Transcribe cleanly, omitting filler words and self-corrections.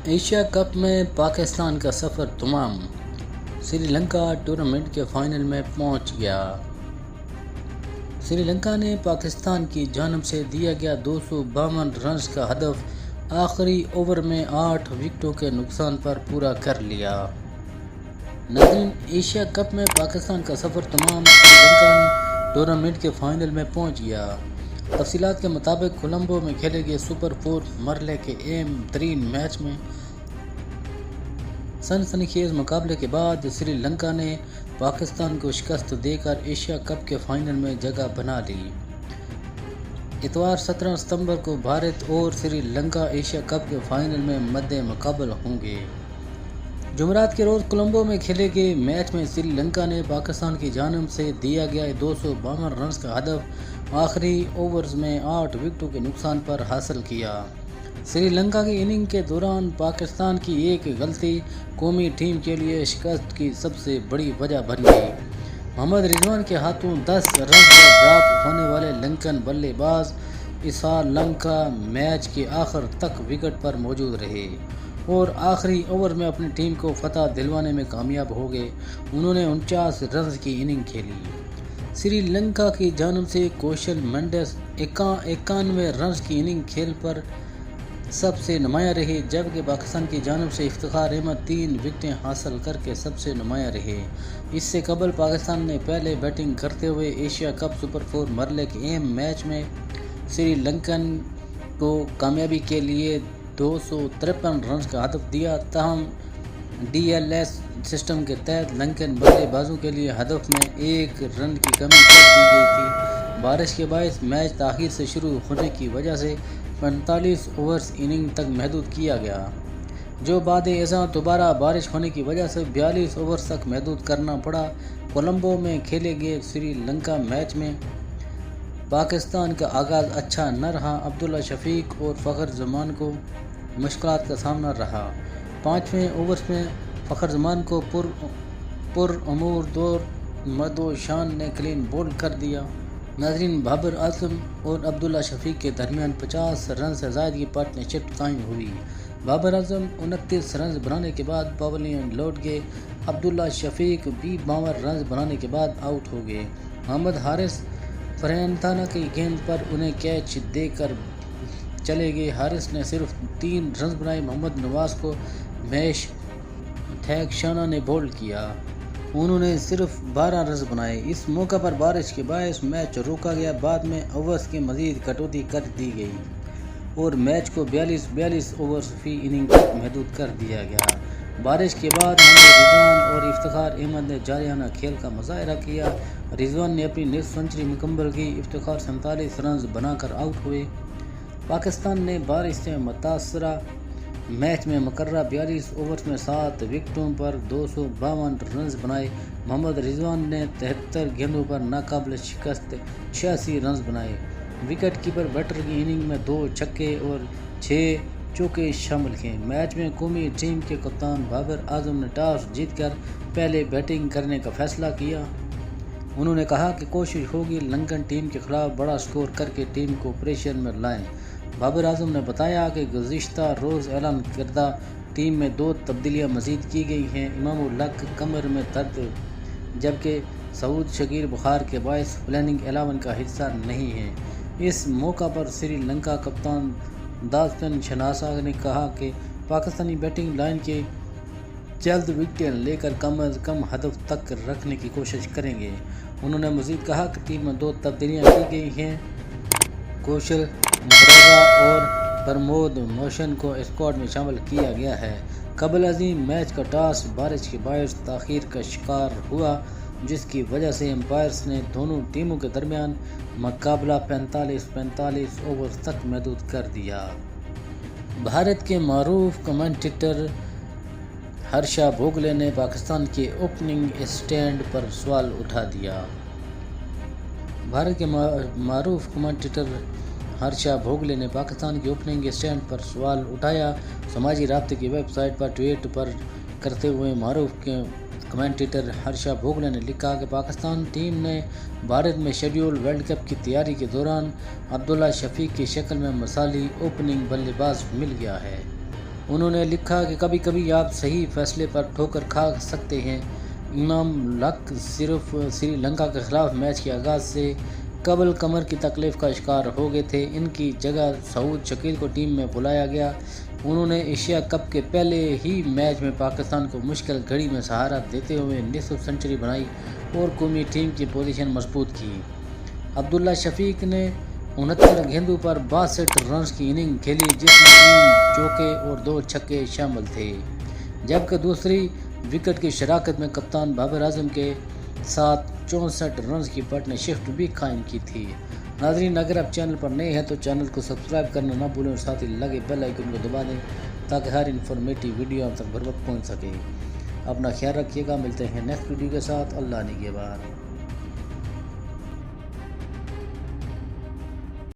Asia cup میں پاکستان کا سفر تمام، سری لنکا ٹورنامنٹ کے فائنل میں پہنچ گیا۔ سری لنکا نے پاکستان کی جانب سے دیا گیا 252 رنز کا ہدف آخری اوور میں 8 وکٹوں کے نقصان پر پورا کر لیا۔ ناظرین، ایشیا کپ میں پاکستان کا سفر تمام، سری لنکا ٹورنامنٹ کے فائنل میں پہنچ گیا۔ تفصیلات کے مطابق کولمبو میں کھیلے گئے سپر 4 مرحلے کے اہم ترین میچ میں سنسنی خیز مقابلے کے بعد سری لنکا نے پاکستان کو شکست دے کر ایشیا کپ کے فائنل میں جگہ بنا لی۔ اتوار 17 ستمبر کو بھارت اور سری لنکا ایشیا کپ کے فائنل میں مد مقابل ہوں گے۔ جمعرات کے روز کولمبو میں کھیلے گئے میچ میں سری لنکا نے پاکستان کی جانب سے دیا گیا 252 رنز کا ہدف آخری اوورز میں 8 وکٹوں کے نقصان پر حاصل کیا۔ سری لنکا کی اننگ کے دوران پاکستان کی ایک غلطی قومی ٹیم کے لیے شکست کی سب سے بڑی وجہ بن گئی۔ محمد رضوان کے ہاتھوں 10 رنز پر ڈراپ ہونے والے لنکن بلے باز لنکا میچ کے آخر تک وکٹ پر موجود رہے اور آخری اوور میں اپنی ٹیم کو فتح دلوانے میں کامیاب ہو گئے۔ انہوں نے 49 رنز کی اننگ کھیلی۔ سری لنکا کی جانب سے کوشل مینڈس 91 رنز کی اننگ کھیل پر سب سے نمایاں رہے، جبکہ پاکستان کی جانب سے افتخار احمد 3 وکٹیں حاصل کر کے سب سے نمایاں رہے۔ اس سے قبل پاکستان نے پہلے بیٹنگ کرتے ہوئے ایشیا کپ سپر 4 مرحلے کے اہم میچ میں سری لنکن کو کامیابی کے لیے 253 رنز کا ہدف دیا، تاہم ڈی ایل ایس سسٹم کے تحت لنکن بلے بازوں کے لیے ہدف میں 1 رن کی کمی کر دی گئی تھی۔ بارش کے باعث میچ تاخیر سے شروع ہونے کی وجہ سے 45 اوورز اننگ تک محدود کیا گیا، جو بعد ازاں دوبارہ بارش ہونے کی وجہ سے 42 اوورز تک محدود کرنا پڑا۔ کولمبو میں کھیلے گئے سری لنکا میچ میں پاکستان کا آغاز اچھا نہ رہا۔ عبداللہ شفیق اور فخر زمان کو مشکلات کا سامنا رہا۔ 5ویں اوور میں فخر زمان کو پر امور دور مدوشان نے کلین بولڈ کر دیا۔ ناظرین، بابر اعظم اور عبداللہ شفیق کے درمیان 50 رن سے زائد کی پارٹنرشپ قائم ہوئی۔ بابر اعظم 29 رنز بنانے کے بعد پویلین لوٹ گئے۔ عبداللہ شفیق بھی 52 رنز بنانے کے بعد آؤٹ ہو گئے۔ محمد حارث فرینتانا کی گیند پر انہیں کیچ دے کر چلے گئے۔ حارث نے صرف 3 رنز بنائے۔ محمد نواز کو میش تھیکشانا نے بولڈ کیا، انہوں نے صرف 12 رنز بنائے۔ اس موقع پر بارش کے باعث میچ روکا گیا، بعد میں اوورز کی مزید کٹوتی کر دی گئی اور میچ کو 42 اوورز فی اننگ تک محدود کر دیا گیا۔ بارش کے بعد محمد رضوان اور افتخار احمد نے جارحانہ کھیل کا مظاہرہ کیا۔ رضوان نے اپنی نصف سنچری مکمل کی، افتخار 47 رنز بنا کر آؤٹ ہوئے۔ پاکستان نے بارش سے متاثرہ میچ میں مقررہ 42 اوورز میں 7 وکٹوں پر 252 رنز بنائے۔ محمد رضوان نے 73 گیندوں پر ناقابل شکست 86 رنز بنائے۔ وکٹ کیپر بیٹر کی اننگ میں 2 چھکے اور 6 چوکے شامل ہیں۔ میچ میں قومی ٹیم کے کپتان بابر اعظم نے ٹاس جیت کر پہلے بیٹنگ کرنے کا فیصلہ کیا۔ انہوں نے کہا کہ کوشش ہوگی لنکن ٹیم کے خلاف بڑا سکور کر کے ٹیم کو پریشر میں لائیں۔ بابر اعظم نے بتایا کہ گزشتہ روز اعلان کردہ ٹیم میں 2 تبدیلیاں مزید کی گئی ہیں۔ امام الحق کمر میں درد جبکہ سعود شکیر بخار کے باعث پلیننگ 11 کا حصہ نہیں ہیں۔ اس موقع پر سری لنکا کپتان داسن شناسا نے کہا کہ پاکستانی بیٹنگ لائن کے جلد وکٹیں لے کر کم از کم ہدف تک رکھنے کی کوشش کریں گے۔ انہوں نے مزید کہا کہ ٹیم میں 2 تبدیلیاں کی گئی ہیں، کوشل مہرازا اور پرمود موشن کو اسکواڈ میں شامل کیا گیا ہے۔ قبل ازیں میچ کا ٹاس بارش کے باعث تاخیر کا شکار ہوا، جس کی وجہ سے امپائرز نے دونوں ٹیموں کے درمیان مقابلہ 45 اوورز تک محدود کر دیا۔ بھارت کے معروف کمنٹیٹر ہرشا بھوگلے نے پاکستان کے اوپننگ اسٹینڈ پر سوال اٹھا دیا۔ بھارت کے معروف کمنٹیٹر ہرشا بھوگلے نے پاکستان کے اوپننگ اسٹینڈ پر سوال اٹھایا۔ سماجی رابطے کی ویب سائٹ پر ٹویٹ کرتے ہوئے معروف کمنٹیٹر ہرشا بھوگلے نے لکھا کہ پاکستان ٹیم نے بھارت میں شیڈول ورلڈ کپ کی تیاری کے دوران عبداللہ شفیق کی شکل میں مثالی اوپننگ بلے باز مل گیا ہے انہوں نے لکھا کہ کبھی کبھی آپ صحیح فیصلے پر ٹھوکر کھا سکتے ہیں۔ امام الحق صرف سری لنکا کے خلاف میچ کے آغاز سے قبل کمر کی تکلیف کا شکار ہو گئے تھے۔ ان کی جگہ سعود شکیل کو ٹیم میں بلایا گیا۔ انہوں نے ایشیا کپ کے پہلے ہی میچ میں پاکستان کو مشکل گھڑی میں سہارا دیتے ہوئے نصف سنچری بنائی اور قومی ٹیم کی پوزیشن مضبوط کی۔ عبداللہ شفیق نے 69 گیندوں پر 62 رنز کی اننگ کھیلی، جس میں 3 چوکے اور 2 چھکے شامل تھے، جبکہ دوسری وکٹ کی شراکت میں کپتان بابر اعظم کے ساتھ 64 رنز کی پارٹنر شفٹ بھی قائم کی تھی۔ ناظرین، اگر آپ چینل پر نئے ہیں تو چینل کو سبسکرائب کرنا نہ بھولیں اور ساتھ ہی لگے بیل آئیکن کو دبا دیں تاکہ ہر انفارمیٹیو ویڈیو آپ تک بر وقت پہنچ سکے۔ اپنا خیال رکھیے گا، ملتے ہیں نیکسٹ ویڈیو کے ساتھ۔ اللہ نگہبان۔